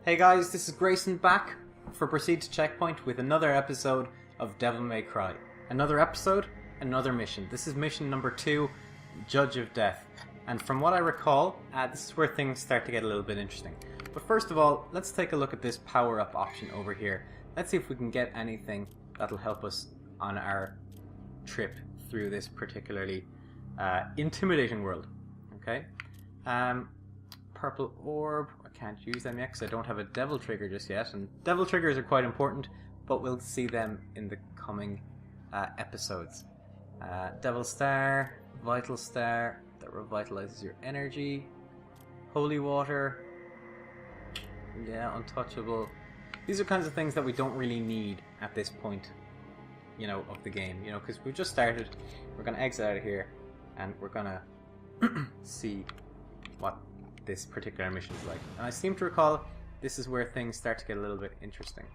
Hey guys, this is Grayson back for Proceed to Checkpoint with another episode of Devil May Cry. Another episode, another mission. This is mission number 2, Judge of Death. And from what I recall, this is where things start to get a little bit interesting. But first of all, let's take a look at this power-up option over here. Let's see if we can get anything that'll help us on our trip through this particularly intimidating world. Okay? Purple orb. I can't use them yet because I don't have a devil trigger just yet, and devil triggers are quite important, but we'll see them in the coming episodes. Devil star, vital star that revitalizes your energy, holy water, yeah, untouchable. These are kinds of things that we don't really need at this point, you know, of the game, you know, because we've just started. We're going to exit out of here and we're going to see what this particular mission is like. And I seem to recall this is where things start to get a little bit interesting.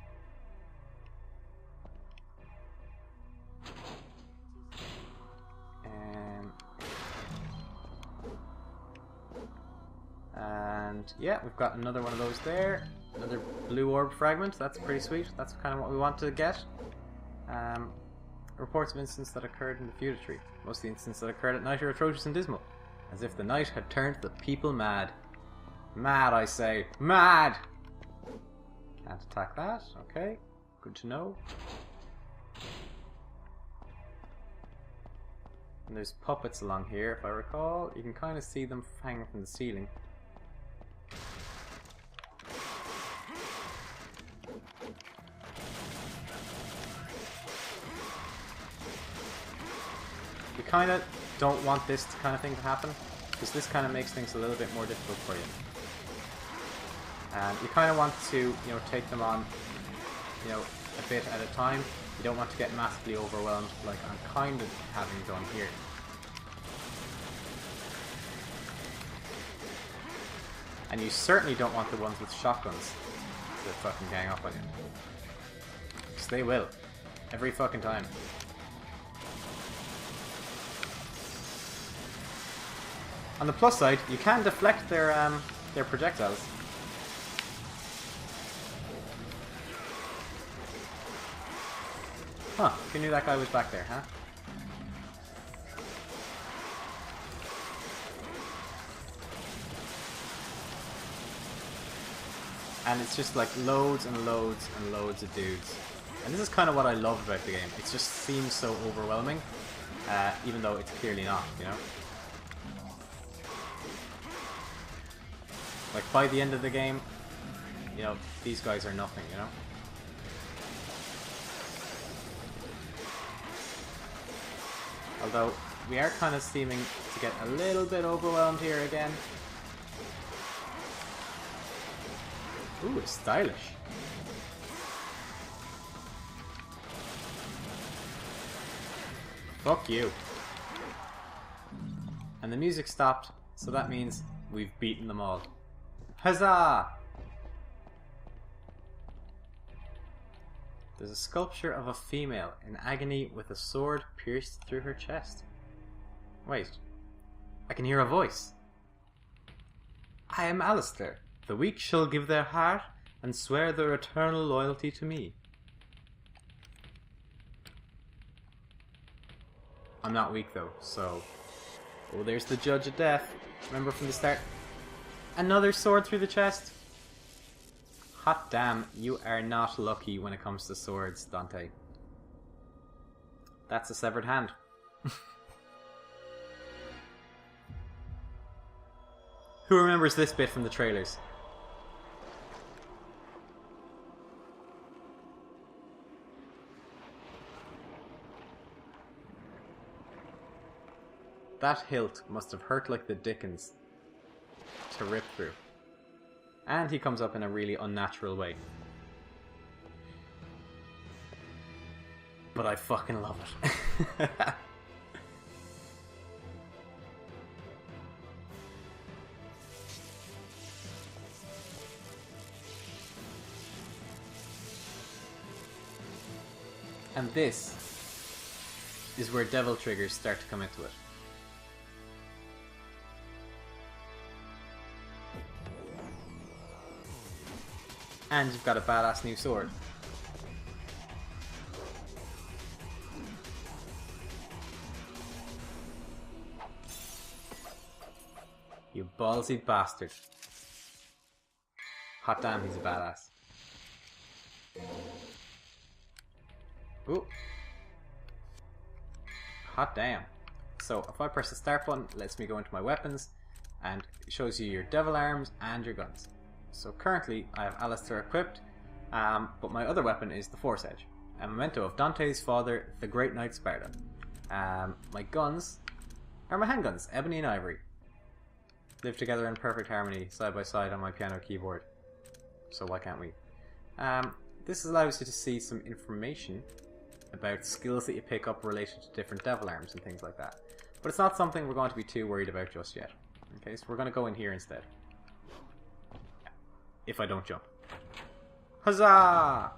And yeah, we've got another one of those there. Another blue orb fragment. That's pretty sweet. That's kind of what we want to get. Reports of incidents that occurred in the feudatory. Most of the incidents that occurred at night are atrocious and dismal. As if the night had turned the people mad. Mad, I say. Mad! Can't attack that. Okay. Good to know. And there's puppets along here, if I recall. You can kind of see them hanging from the ceiling. You kind of don't want this kind of thing to happen, because this kind of makes things a little bit more difficult for you. And you kind of want to, you know, take them on, you know, a bit at a time. You don't want to get massively overwhelmed, like I'm kind of having done here. And you certainly don't want the ones with shotguns to fucking gang up on you. Because they will. Every fucking time. On the plus side, you can deflect their projectiles. Huh, you knew that guy was back there, huh? And it's just like loads and loads and loads of dudes. And this is kind of what I love about the game. It just seems so overwhelming, even though it's clearly not, you know? Like, by the end of the game, you know, these guys are nothing, you know? Although, we are kind of seeming to get a little bit overwhelmed here again. Ooh, it's stylish. Fuck you. And the music stopped, so that means we've beaten them all. Huzzah! There's a sculpture of a female in agony with a sword pierced through her chest. Wait, I can hear a voice. I am Alastor. The weak shall give their heart and swear their eternal loyalty to me. I'm not weak though, so... Oh, there's the Judge of Death. Remember from the start? Another sword through the chest. Hot damn, you are not lucky when it comes to swords, Dante. That's a severed hand. Who remembers this bit from the trailers? That hilt must have hurt like the dickens to rip through. And he comes up in a really unnatural way. But I fucking love it. And this is where devil triggers start to come into it. And you've got a badass new sword. You ballsy bastard. Hot damn, he's a badass. Ooh. Hot damn. So if I press the start button, it lets me go into my weapons and it shows you your devil arms and your guns. So currently I have Alastor equipped, but my other weapon is the Force Edge, a memento of Dante's father, the Great Knight Sparta. My guns are my handguns, ebony and ivory. Live together in perfect harmony, side by side on my piano keyboard. So why can't we? This allows you to see some information about skills that you pick up related to different devil arms and things like that. But it's not something we're going to be too worried about just yet. Okay, so we're going to go in here instead. If I don't jump. Huzzah!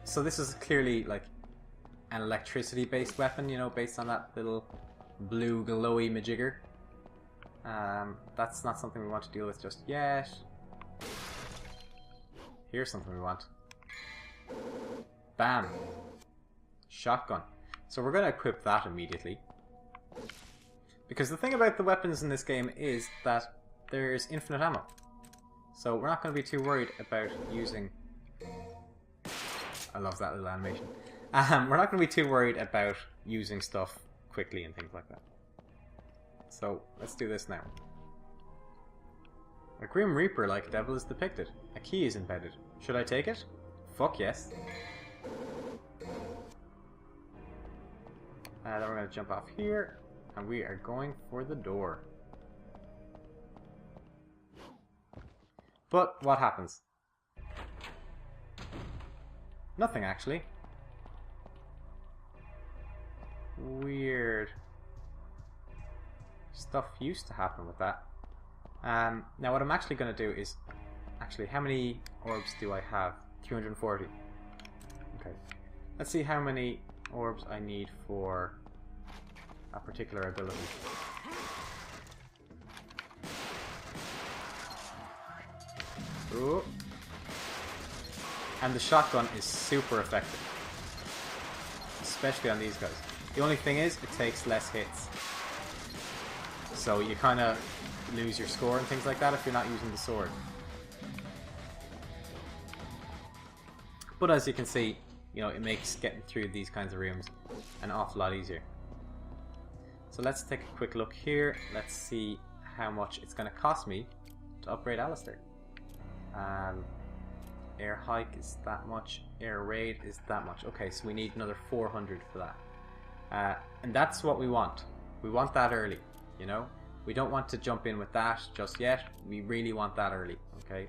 So this is clearly like an electricity based weapon, you know, based on that little blue glowy majigger. That's not something we want to deal with just yet. Here's something we want. Bam! Shotgun. So we're going to equip that immediately. Because the thing about the weapons in this game is that there's infinite ammo. So we're not going to be too worried about using... I love that little animation. We're not going to be too worried about using stuff quickly and things like that. So let's do this now. A Grim Reaper-like devil is depicted. A key is embedded. Should I take it? Fuck yes. Then we're going to jump off here, and we are going for the door. But what happens? Nothing, actually. Weird. Stuff used to happen with that. Now what I'm actually going to do is... Actually, how many orbs do I have? 340. Okay. Let's see how many orbs I need for a particular ability. Ooh. And the shotgun is super effective. Especially on these guys. The only thing is, it takes less hits. So you kind of lose your score and things like that if you're not using the sword. But as you can see, you know, it makes getting through these kinds of rooms an awful lot easier. So let's take a quick look here. Let's see how much it's going to cost me to upgrade Alastor. Air hike is that much. Air raid is that much. Okay, so we need another 400 for that. And that's what we want. We want that early, you know? We don't want to jump in with that just yet. We really want that early, okay?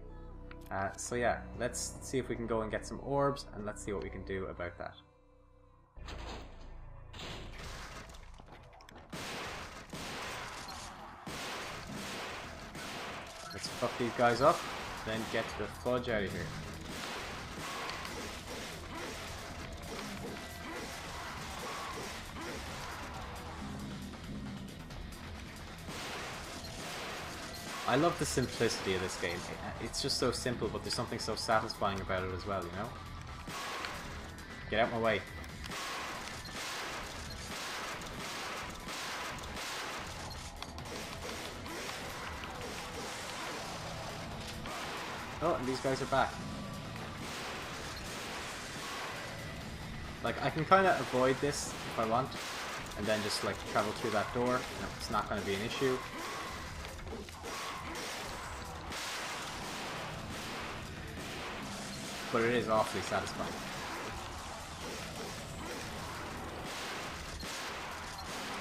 So yeah, let's see if we can go and get some orbs, and let's see what we can do about that. Let's fuck these guys up, then get the fudge out of here. I love the simplicity of this game. It's just so simple, but there's something so satisfying about it as well, you know? Get out my way. Oh, and these guys are back. Like, I can kind of avoid this if I want, and then just, like, travel through that door. No, it's not going to be an issue. But it is awfully satisfying.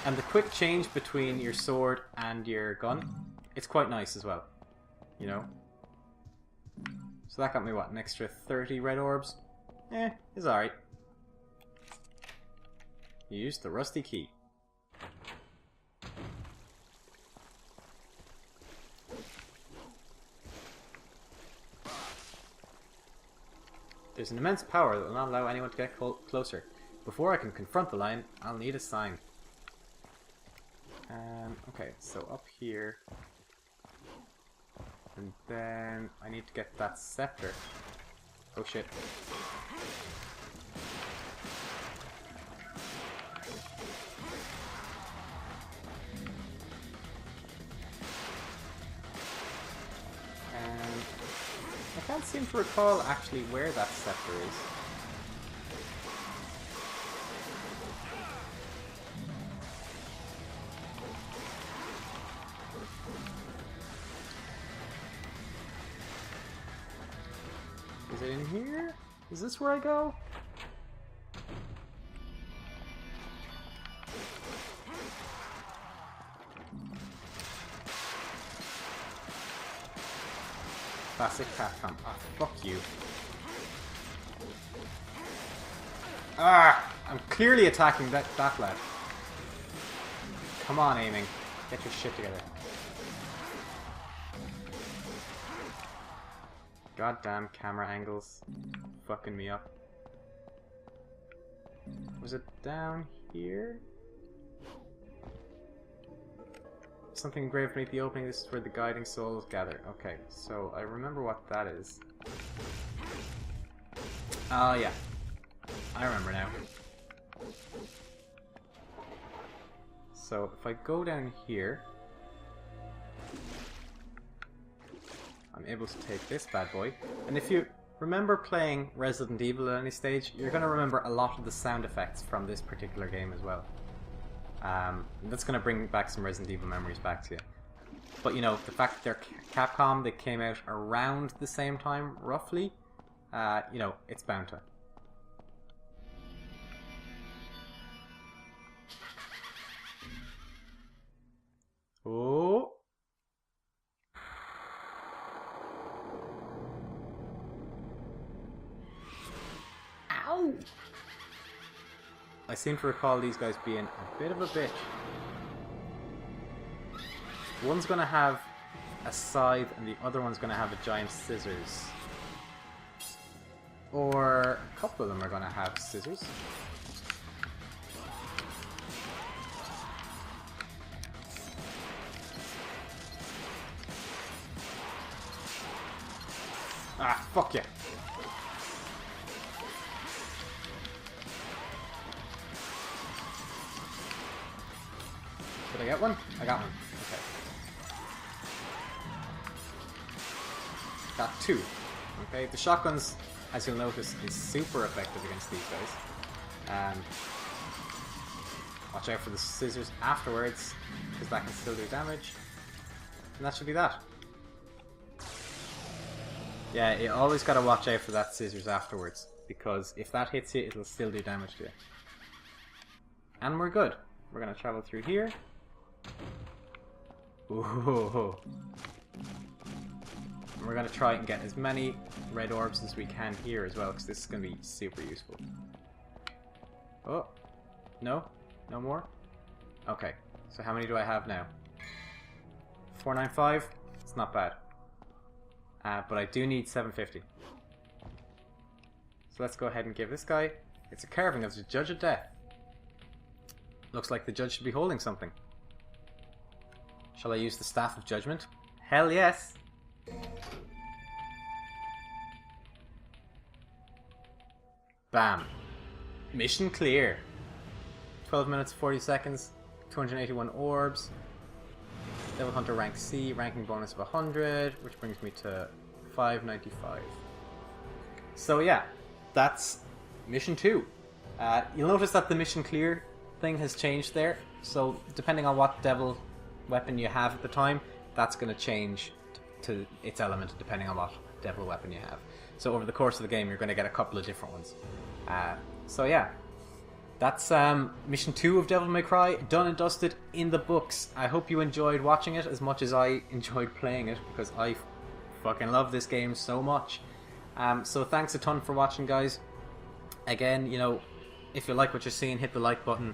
And the quick change between your sword and your gun, it's quite nice as well, you know? So that got me, what, an extra 30 red orbs? It's alright. You used the rusty key. There's an immense power that will not allow anyone to get closer. Before I can confront the lion, I'll need a sign. Okay, so up here... And then I need to get that scepter. Oh shit. And I can't seem to recall actually where that scepter is. Is it in here? Is this where I go? Classic Capcom. Ah, fuck you. Ah! I'm clearly attacking that lad. Come on, aiming. Get your shit together. Goddamn camera angles. Fucking me up. Was it down here? Something engraved beneath the opening. This is where the guiding souls gather. Okay, so I remember what that is. Oh, yeah. I remember now. So, if I go down here, I'm able to take this bad boy. And if you remember playing Resident Evil at any stage, you're going to remember a lot of the sound effects from this particular game as well. That's going to bring back some Resident Evil memories back to you. But you know, the fact that they're Capcom, they came out around the same time, roughly, you know, it's bound to. Oh! Ow! I seem to recall these guys being a bit of a bitch. One's gonna have a scythe and the other one's gonna have a giant scissors. Or a couple of them are gonna have scissors. Ah, fuck you. Did I get one? I got one. Okay. Got two. Okay, the shotguns, as you'll notice, is super effective against these guys. Watch out for the scissors afterwards, because that can still do damage. And that should be that. Yeah, you always gotta watch out for that scissors afterwards, because if that hits you, it'll still do damage to you. And we're good. We're gonna travel through here. Ooh. And we're gonna try and get as many red orbs as we can here as well, because this is gonna be super useful. Oh, no? No more? Okay, so how many do I have now? 495? It's not bad. But I do need 750. So let's go ahead and give this guy... It's a carving of the Judge of Death. Looks like the judge should be holding something. Shall I use the Staff of Judgment? Hell yes! Bam. Mission clear. 12 minutes 40 seconds, 281 orbs. Devil Hunter rank C, ranking bonus of 100, which brings me to 595. So yeah, that's mission 2. You'll notice that the mission clear thing has changed there. So depending on what devil weapon you have at the time, that's going to change to its element depending on what devil weapon you have. So over the course of the game, you're going to get a couple of different ones. So yeah. That's mission 2 of Devil May Cry, done and dusted in the books. I hope you enjoyed watching it as much as I enjoyed playing it, because I fucking love this game so much. So thanks a ton for watching, guys. Again, you know, if you like what you're seeing, hit the like button.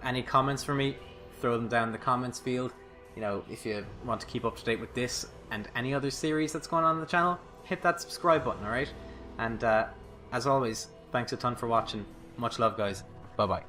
Any comments for me, throw them down in the comments field. You know, if you want to keep up to date with this and any other series that's going on the channel, hit that subscribe button, alright? And as always, thanks a ton for watching. Much love, guys. Bye-bye.